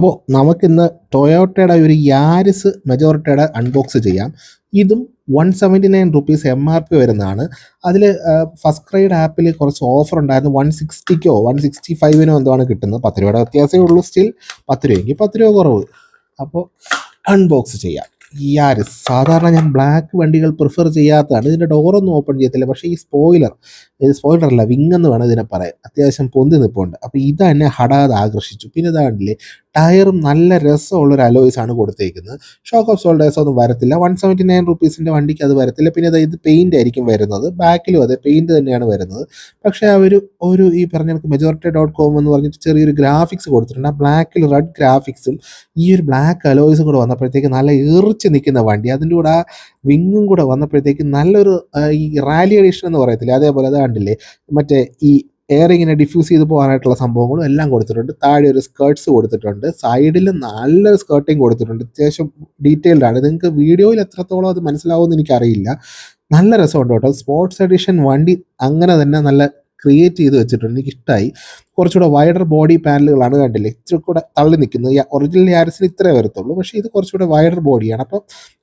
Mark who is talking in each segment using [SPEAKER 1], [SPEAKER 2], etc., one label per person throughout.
[SPEAKER 1] അപ്പോൾ നമുക്കിന്ന് ടൊയോട്ടയുടെ ഒരു യാരിസ് മെജോറിറ്റിയുടെ അൺബോക്സ് ചെയ്യാം. ഇതും 179 റുപ്പീസ് MRP വരുന്നതാണ്. അതിൽ ഫസ്റ്റ് ക്രൈഡ് ആപ്പിൽ കുറച്ച് ഓഫർ ഉണ്ടായിരുന്നു. 160ക്കോ 165നോ എന്താണ് കിട്ടുന്നത്. 10 രൂപയുടെ വ്യത്യാസമേ ഉള്ളൂ. സ്റ്റിൽ 10 രൂപയ്ക്ക് 10 രൂപ കുറവ്. അപ്പോൾ അൺബോക്സ് ചെയ്യാം. യാരിസ് സാധാരണ ഞാൻ ബ്ലാക്ക് വണ്ടികൾ പ്രിഫർ ചെയ്യാത്തതാണ്. ഇതിൻ്റെ ഡോറൊന്നും ഓപ്പൺ ചെയ്യത്തില്ല. പക്ഷേ ഈ സ്പോയിലറല്ല, വിങ് എന്ന് വേണം ഇതിനെ പറയാൻ. അത്യാവശ്യം പൊന്തി നിൽപ്പുണ്ട്. അപ്പോൾ ഇത് എന്നെ ഹടാതെ ആകർഷിച്ചു. പിന്നെ ഇതാണ്ടില്ലേ, ടയറും നല്ല രസമുള്ളൊരു അലോയ്സ് ആണ് കൊടുത്തേക്കുന്നത്. ഷോക്ക് ഓഫ് സോൾഡേഴ്സ് ഒന്നും വരത്തില്ല. 179 റുപ്പീസിൻ്റെ വണ്ടിക്ക് അത് വരത്തില്ല. പിന്നെ ഇത് പെയിൻ്റ് ആയിരിക്കും വരുന്നത്. ബാക്കിലും അതെ പെയിൻറ്റ് തന്നെയാണ് വരുന്നത്. പക്ഷേ ഒരു ഈ പറഞ്ഞ majority.com എന്ന് പറഞ്ഞിട്ട് ചെറിയൊരു ഗ്രാഫിക്സ് കൊടുത്തിട്ടുണ്ട്. ആ ബ്ലാക്കിൽ റെഡ് ഗ്രാഫിക്സും ഈ ഒരു ബ്ലാക്ക് അലോയ്സും കൂടെ വന്നപ്പോഴത്തേക്ക് നല്ല ഈർച്ച് നിൽക്കുന്ന വണ്ടി. അതിൻ്റെ കൂടെ ആ വിങ്ങും കൂടെ വന്നപ്പോഴത്തേക്ക് നല്ലൊരു ഈ റാലി എഡിഷൻ എന്ന് പറയത്തില്ലേ, അതേപോലെ അത് കണ്ടില്ലേ, മറ്റേ ഈ എയർ ഇങ്ങനെ ഡിഫ്യൂസ് ചെയ്ത് പോകാനായിട്ടുള്ള സംഭവങ്ങളും എല്ലാം കൊടുത്തിട്ടുണ്ട്. താഴെ ഒരു സ്കേർട്ട്സ് കൊടുത്തിട്ടുണ്ട്. സൈഡിൽ നല്ലൊരു സ്കേർട്ടിങ് കൊടുത്തിട്ടുണ്ട്. അത്യാവശ്യം ഡീറ്റെയിൽഡ് ആണ്. നിങ്ങൾക്ക് വീഡിയോയിൽ എത്രത്തോളം അത് മനസ്സിലാവുമെന്ന് എനിക്കറിയില്ല. നല്ല രസമുണ്ട് കേട്ടോ. സ്പോർട്സ് എഡിഷൻ വണ്ടി അങ്ങനെ തന്നെ നല്ല ക്രിയേറ്റ് ചെയ്ത് വെച്ചിട്ടുണ്ട്. എനിക്കിഷ്ടമായി. കുറച്ചുകൂടെ വൈഡർ ബോഡി പാനലുകളാണ്, കണ്ടില്ലേ, ഇച്ചിരി കൂടെ തള്ളി നിൽക്കുന്നത്. ഒറിജിനൽ യാരിസിന് ഇത്രേ വരത്തുള്ളൂ. പക്ഷേ ഇത് കുറച്ചുകൂടെ വൈഡർ ബോഡിയാണ്. അപ്പം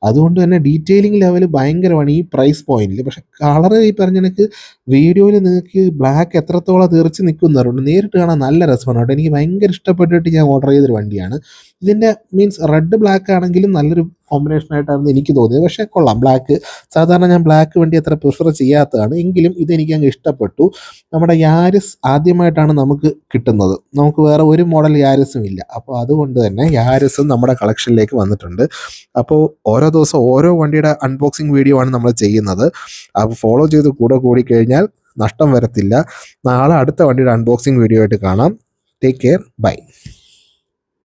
[SPEAKER 1] അതുകൊണ്ട് തന്നെ ഡീറ്റെയിലിംഗ് ലെവൽ ഭയങ്കരമാണ് ഈ പ്രൈസ് പോയിന്റിൽ. പക്ഷേ കളർ ഈ പറഞ്ഞ എനിക്ക് വീഡിയോയിൽ നിങ്ങൾക്ക് ബ്ലാക്ക് എത്രത്തോളം തീർച്ച് നിൽക്കുന്നവരുണ്ട്. നേരിട്ട് കാണാൻ നല്ല രസമാണ് കേട്ടോ. എനിക്ക് ഭയങ്കര ഇഷ്ടപ്പെട്ടിട്ട് ഞാൻ ഓർഡർ ചെയ്തൊരു വണ്ടിയാണ്. ഇതിൻ്റെ മീൻസ് റെഡ് ബ്ലാക്ക് ആണെങ്കിലും നല്ലൊരു കോമ്പിനേഷനായിട്ടാണ് എനിക്ക് തോന്നിയത്. പക്ഷേ കൊള്ളാം. ബ്ലാക്ക് സാധാരണ ഞാൻ ബ്ലാക്ക് വണ്ടി അത്ര പ്രിഫർ ചെയ്യാത്തതാണ്. എങ്കിലും ഇതെനിക്ക് അങ്ങ് ഇഷ്ടപ്പെട്ടു. നമ്മുടെ യാരിസ് ആദ്യമായിട്ടാണ് നമുക്ക് കിട്ടുന്നത്. നമുക്ക് വേറെ ഒരു മോഡൽ യാരിസും ഇല്ല. അപ്പോൾ അതുകൊണ്ട് തന്നെ യാരിസും നമ്മുടെ കളക്ഷനിലേക്ക് വന്നിട്ടുണ്ട്. അപ്പോൾ ഓരോ ദിവസം ഓരോ വണ്ടിയുടെ അൺബോക്സിങ് വീഡിയോ ആണ് നമ്മൾ ചെയ്യുന്നത്. അപ്പോൾ ഫോളോ ചെയ്ത് കൂടിക്കഴിഞ്ഞാൽ നഷ്ടം വരത്തില്ല. നാളെ അടുത്ത വണ്ടിയുടെ അൺബോക്സിങ് വീഡിയോ ആയിട്ട് കാണാം. Take care. ബൈ.